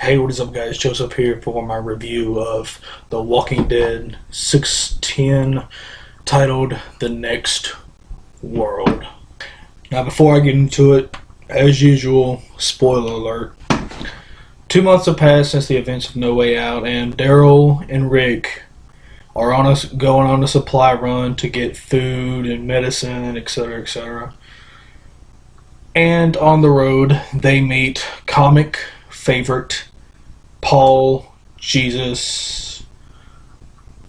Hey, what is up, guys? Joseph here for my review of The Walking Dead 610, titled The Next World. Now, before I get into it, as usual, spoiler alert. 2 months have passed since the events of No Way Out, and Daryl and Rick are going on a supply run to get food and medicine, etc., etc. And on the road, they meet comic favorite Paul Jesus.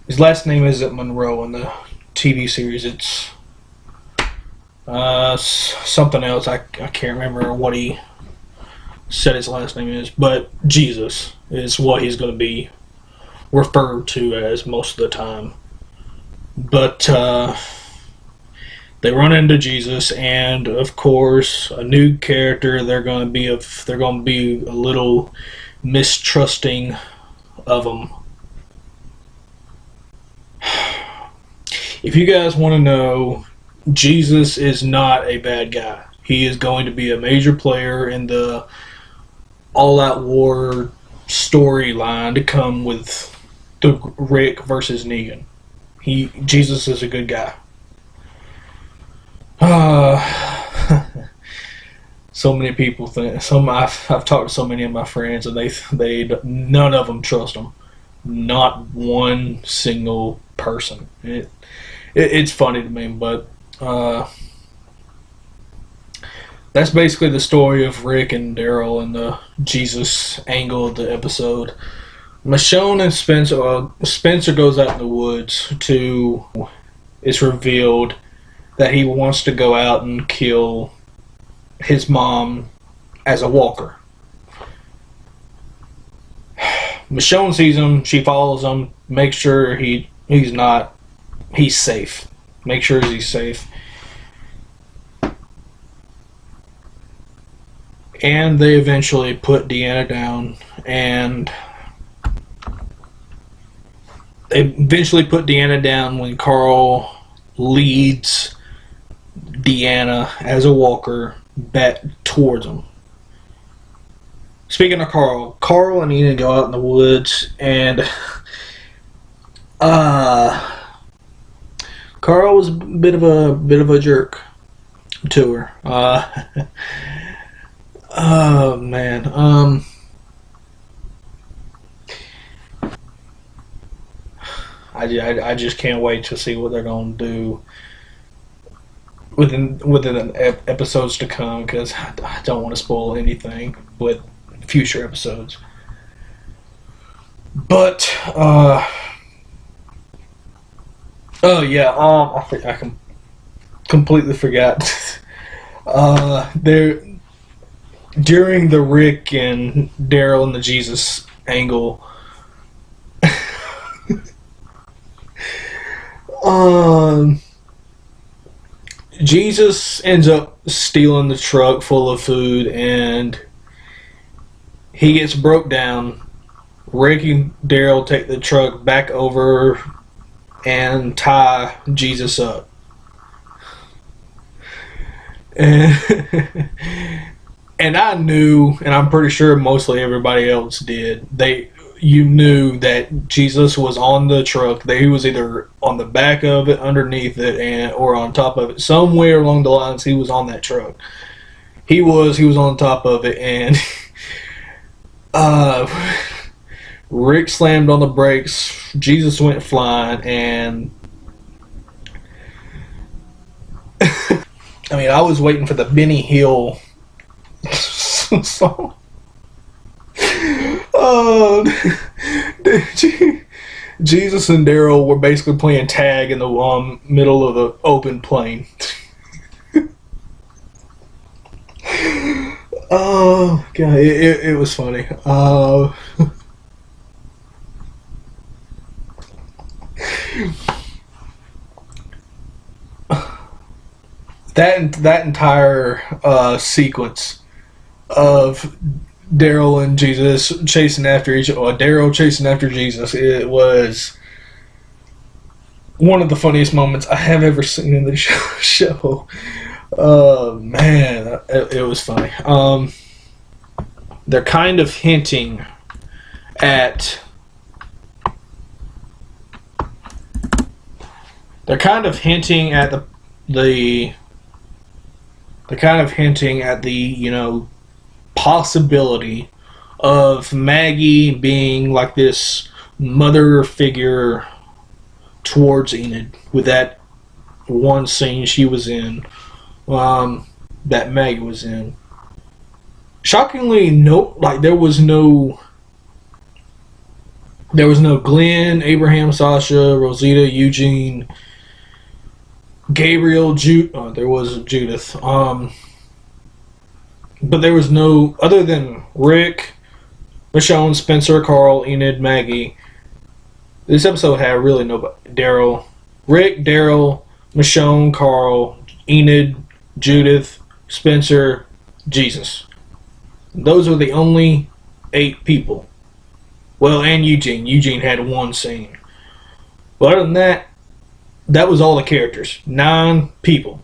His last name isn't Monroe in the TV series. It's something else. I can't remember what he said his last name is, but Jesus is what he's going to be referred to as most of the time. But they run into Jesus, and of course, a new character. They're going to be a little mistrusting of him. If you guys want to know, Jesus is not a bad guy. He is going to be a major player in the all-out war storyline to come with the Rick versus Negan. Jesus is a good guy. So many people think. I've talked to so many of my friends, and they none of them trust him. Not one single person. It's funny to me, but that's basically the story of Rick and Daryl and the Jesus angle of the episode. Michonne and Spencer goes out in the woods to. It's revealed that he wants to go out and kill his mom as a walker. Michonne sees him, she follows him, makes sure he's safe. Make sure he's safe. And they eventually put Deanna down, when Carl leads Deanna as a walker back towards him. Speaking of Carl and Enid go out in the woods, and Carl was a bit of a jerk to her. Oh man. I just can't wait to see what they're gonna do within episodes to come, because I don't want to spoil anything with future episodes. But oh yeah, I completely forgot. During the Rick and Daryl and the Jesus angle, Jesus ends up stealing the truck full of food, and he gets broke down. Rick and Daryl take the truck back over and tie Jesus up. And I knew, and I'm pretty sure mostly everybody else did, you knew that Jesus was on the truck. That he was either on the back of it, underneath it, or on top of it. Somewhere along the lines, he was on that truck. He was on top of it, and Rick slammed on the brakes. Jesus went flying, and I was waiting for the Benny Hill song. Jesus and Daryl were basically playing tag in the middle of the open plain. Oh god, it was funny. That entire sequence of Daryl and Jesus chasing after Daryl chasing after Jesus, it was one of the funniest moments I have ever seen in the show. Man, it was funny. They're kind of hinting at. They're kind of hinting at the possibility of Maggie being like this mother figure towards Enid with that one scene she was in, that Maggie was in. Shockingly, there was no Glenn, Abraham, Sasha, Rosita, Eugene, Gabriel, there was Judith. But there was no, other than Rick, Michonne, Spencer, Carl, Enid, Maggie. This episode had really nobody. Rick, Daryl, Michonne, Carl, Enid, Judith, Spencer, Jesus. Those are the only 8 people. Well, and Eugene. Eugene had one scene. But other than that, that was all the characters. 9 people.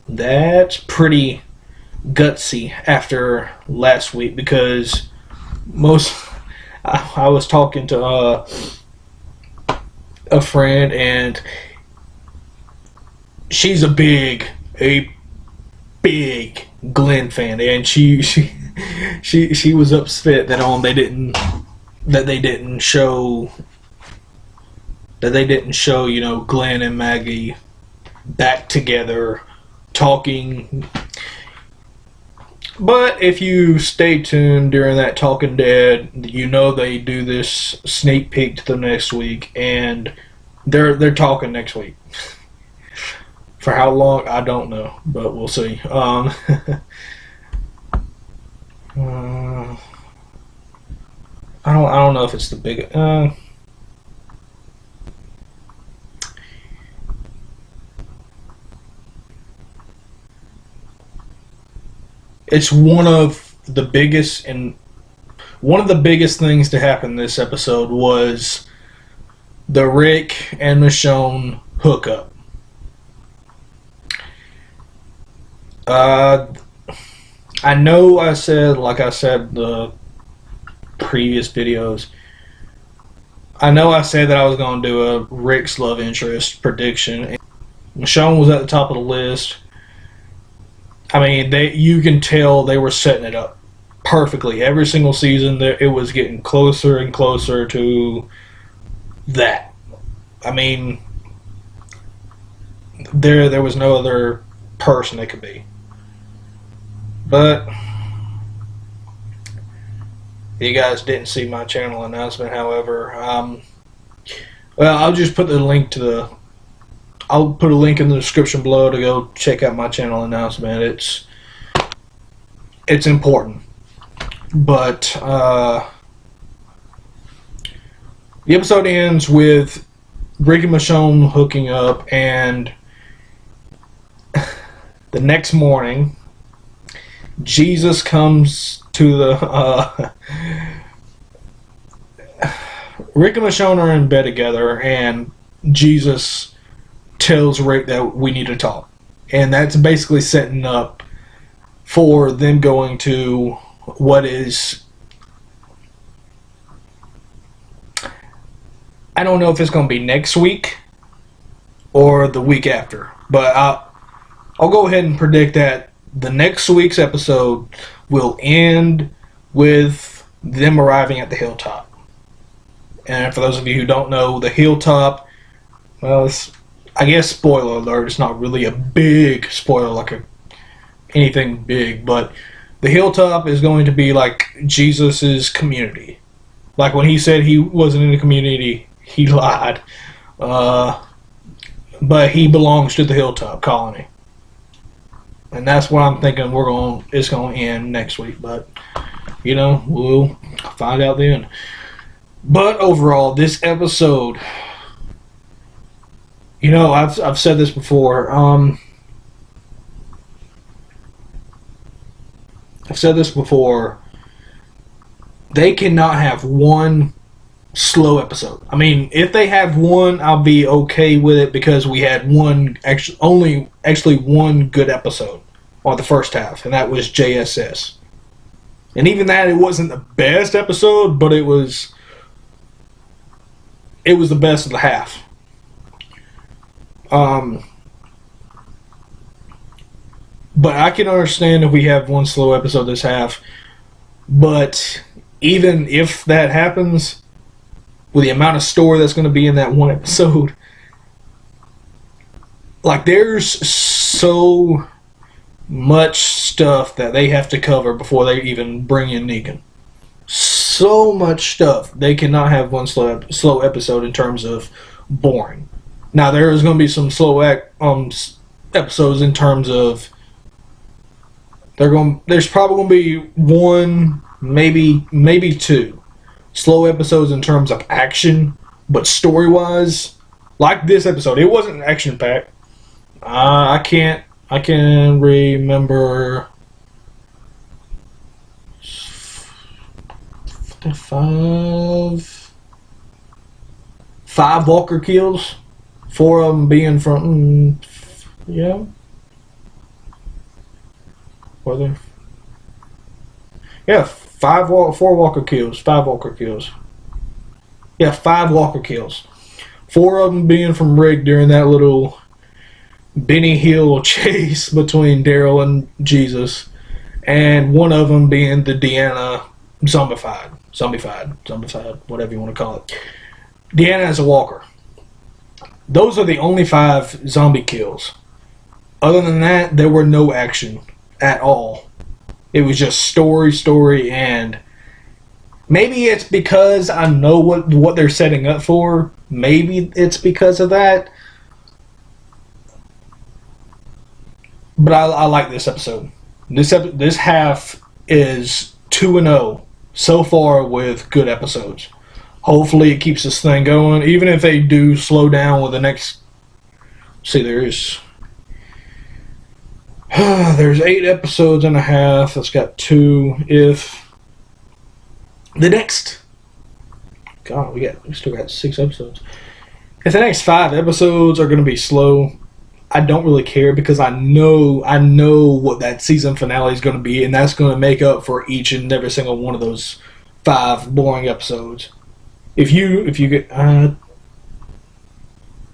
That's pretty gutsy after last week, because I was talking to a friend, and she's a big Glenn fan, and she was upset that they didn't show Glenn and Maggie back together talking. But if you stay tuned during that Talking Dead, they do this sneak peek to the next week, and they're talking next week. For how long, I don't know, but we'll see. I don't know if it's the big. It's one of the biggest things to happen this episode was the Rick and Michonne hookup. I know I said the previous videos, I know I said that I was going to do a Rick's love interest prediction. Michonne was at the top of the list. I mean, you can tell they were setting it up perfectly. Every single season, it was getting closer and closer to that. I mean, there was no other person it could be. But you guys didn't see my channel announcement, however. Well, I'll just put the link I'll put a link in the description below to go check out my channel announcement. It's important. But the episode ends with Rick and Michonne hooking up, and the next morning, Jesus comes to the... Rick and Michonne are in bed together, and Jesus tells Rick that we need to talk. And that's basically setting up for them going to what is... I don't know if it's going to be next week or the week after. But I'll go ahead and predict that the next week's episode will end with them arriving at the hilltop. And for those of you who don't know, the hilltop, well, I guess spoiler alert, it's not really a big spoiler like anything big, but the hilltop is going to be like Jesus' community. Like when he said he wasn't in the community, he lied. But he belongs to the hilltop colony. And that's what I'm thinking it's going to end next week. But, we'll find out then. But overall, this episode, I've said this before. They cannot have one slow episode. I mean, if they have one, I'll be okay with it, because we had only one good episode on the first half, and that was JSS. And even that, it wasn't the best episode, but it was the best of the half. But I can understand if we have one slow episode this half. But even if that happens, with the amount of story that's going to be in that one episode, like, there's so much stuff that they have to cover before they even bring in Negan. So much stuff. They cannot have one slow episode in terms of boring. Now, there is going to be some slow episodes in terms of there's probably going to be one, maybe two slow episodes in terms of action, but story-wise, like this episode, it wasn't action-packed. I can remember five Walker kills, 4 of them being from yeah. Were there? Yeah, 4 Walker kills, 5 Walker kills. Yeah, 5 Walker kills. 4 of them being from Rick during that little Benny Hill chase between Daryl and Jesus, and 1 of them being the Deanna zombified, whatever you want to call it. Deanna is a walker. Those are the only 5 zombie kills. Other than that, there were no action at all. It was just story, and maybe it's because I know what they're setting up for. Maybe it's because of that. But I like this episode. This half is 2-0 so far with good episodes. Hopefully it keeps this thing going. Even if they do slow down with the next... See, there's 8 episodes and a half. That's got 2. If the next... God, we still got 6 episodes. If the next 5 episodes are going to be slow, I don't really care, because I know what that season finale is going to be, and that's going to make up for each and every single one of those 5 boring episodes. If you get, I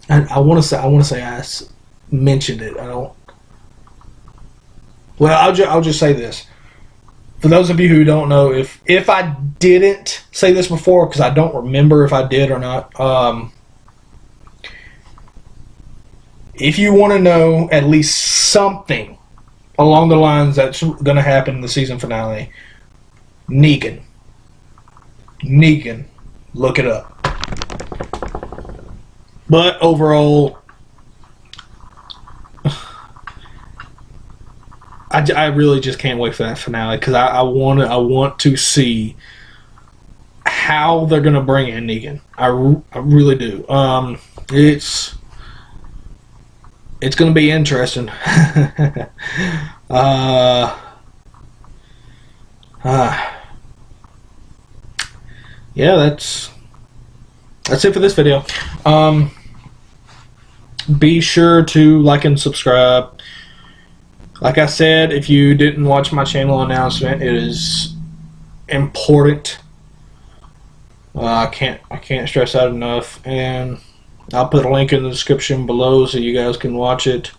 want to say I mentioned it. I don't. Well, I'll just say this. For those of you who don't know, if I didn't say this before, because I don't remember if I did or not. If you want to know at least something along the lines that's going to happen in the season finale, Negan, look it up. But overall, I really just can't wait for that finale, because I want to see how they're going to bring in Negan. I really do. It's going to be interesting. Yeah, that's it for this video. Be sure to like and subscribe. Like I said, if you didn't watch my channel announcement, it is important. I can't stress that enough, and I'll put a link in the description below so you guys can watch it.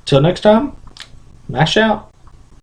Till next time, mash out.